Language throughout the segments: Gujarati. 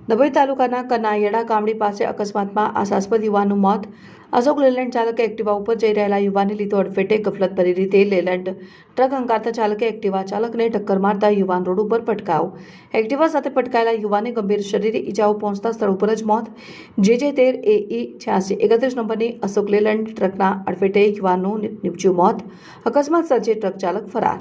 ડભોઈ તાલુકાના કનાયડા ગામડી પાસે અકસ્માતમાં આશાસ્પદ યુવાનનું મોત। અશોક લેલેન્ડ ચાલકે એક્ટિવા ઉપર જઈ રહેલા યુવાનને લીધો અડફેટે। ગફલતભરી રીતે લેલેન્ડ ટ્રક હંકારતા ચાલકે એક્ટિવા ચાલકને ટક્કર મારતા યુવાન રોડ ઉપર પટકાયો। એક્ટિવા સાથે પટકાયેલા યુવાને ગંભીર શારીરિક ઈજાઓ પહોંચતા સ્થળ ઉપર જ મોત। JJ13 AE 86 31 નંબરની અશોક લેલેન્ડ ટ્રકના અડફેટે યુવાનનું નિપજ્યું મોત। અકસ્માત સર્જે ટ્રક ચાલક ફરાર।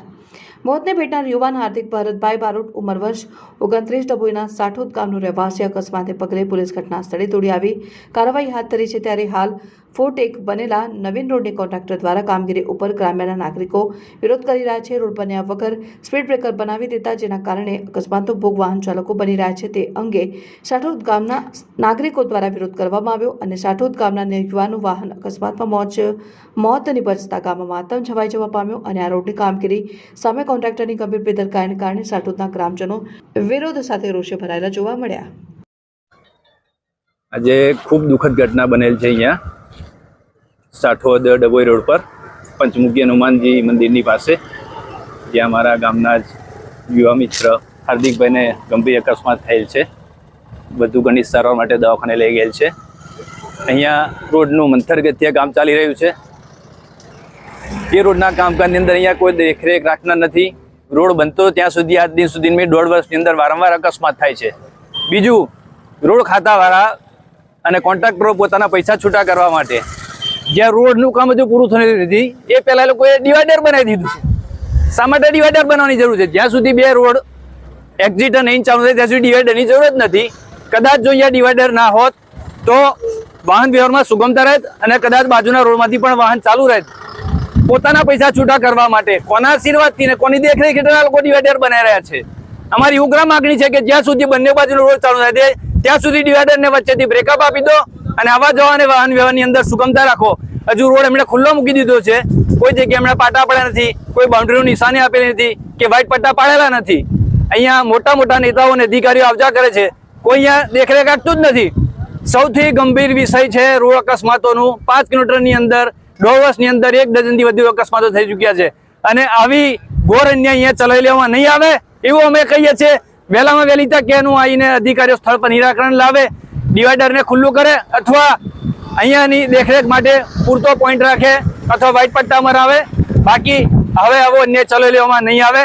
મોતને ભેટનાર યુવાન હાર્દિક ભરતભાઈ બારોટ ઉંમર વર્ષ 29 ડભોઈના સાઠોદ ગામનો રહેવાસી। અકસ્માતને પગલે પોલીસ ઘટના સ્થળે દોડી આવી કાર્યવાહી હાથ ધરી છે। ત્યારે હાલ ફૂટ એક બનેલા નવીન રોડની કોન્ટ્રાક્ટર દ્વારા કામગીરી ઉપર ગ્રામ્યના નાગરિકો વિરોધ કરી રહ્યા છે। રોડ બન્યા વગર સ્પીડ બ્રેકર બનાવી દેતા જેના કારણે અકસ્માતનો ભોગ વાહન ચાલકો બની રહ્યા છે। તે અંગે સાઠોદ ગામના નાગરિકો દ્વારા વિરોધ કરવામાં આવ્યો અને સાઠોદ ગામના યુવાનું વાહન અકસ્માતમાં મોત નિપજતા ગામમાં માતમ છવાઈ જવા પામ્યો અને આ રોડની કામગીરી સામે કોન્ટ્રાક્ટરની ગંભીર બેદરકારીને કારણે સાઠોદના ગ્રામજનો વિરોધ સાથે રોષે ભરાયેલા જોવા મળ્યા। આજે खूब दुखद घटना बनेल है। अँ साठोद डभोई रोड पर पंचमुखी हनुमानजी मंदिर पास ज्यां मारा गामना युवा मित्र हार्दिक भाई ने गंभीर अकस्मात थयेल छे। बधु गणित सारवार माटे दवाखाने लई गेल छे। अहींया रोडनुं मंथरगतिया काम चाली रह्युं छे। ए रोडना कामकाजनी अंदर अहींया कोई देखरेख राखनार नथी। रोड बनतो त्यां सुधी आज दिन सुधी में 1.5 वर्षनी अंदर वारंवार अकस्मात थाय छे। बीजू रोड खातावाळा અને કોન્ટ્રાક્ટરો પોતાના પૈસા છૂટા કરવા માટે જ્યાં રોડનું કામ હજુ પૂરું થયું નથી એ પહેલા લોકોએ ડિવાઈડર બનાવી દીધું છે। શા માટે ડિવાઈડર બનાવવાની જરૂર છે? જ્યાં સુધી બે રોડ એક્ઝિટ નહીં ચાલુ થાય ત્યાં સુધી ડિવાઈડરની જરૂર જ નથી। કદાચ જો અહીંયા ડિવાઈડર ના હોત તો વાહન વ્યવહારમાં સુગમતા રહેત અને કદાચ બાજુના રોડમાંથી પણ વાહન ચાલુ રહેત। પોતાના પૈસા છૂટા કરવા માટે કોના આશીર્વાદથી ને કોની દેખરેખ હેઠળ લોકો ડિવાઈડર બનાવી રહ્યા છે। અમારી ઉગ્ર માગણી છે કે જ્યાં સુધી બંને બાજુનો રોડ ચાલુ થાય ત્યાં સુધી ડિવાઈડર ને વચ્ચેથી બ્રેકઅપ આપી दो અને આવા જવાને વાહન વ્યવહારની અંદર સુગમતા રાખો। હજુ રોડ એમણે ખુલ્લો મૂકી દીધો છે। કોઈ જગ્યાએ એમણે પાટા પડ્યા નથી, કોઈ બાઉન્ડ્રીનું નિશાની આપેલી નથી કે વ્હાઇટ પટ્ટા પાડેલા નથી। અહીંયા મોટા મોટા નેતાઓ અને અધિકારીઓ આવજા કરે છે, કોઈ અહીંયા દેખરેખ રાખતું જ નથી। સૌથી ગંભીર વિષય છે રોડ અકસ્માતોનું। 5 કિલોમીટરની અંદર 1.5 વર્ષની અંદર 1 ડઝનથી વધુ અકસ્માતો થઈ ચૂક્યા છે અને આવી ઘોર અન્યાય અહીંયા ચલાવી લેવામાં નહીં આવે એવું અમે કહીએ છીએ। વહેલામાં વહેલી તક એનું આવીને અધિકારીઓ સ્થળ પર નિરાકરણ લાવે, ડિવાઈડરને ખુલ્લું કરે અથવા અહીંયાની દેખરેખ માટે પૂરતો પોઈન્ટ રાખે અથવા વ્હાઇટ પટ્ટા મરાવે। બાકી હવે આવો અન્યાય ચલાવી લેવામાં નહીં આવે।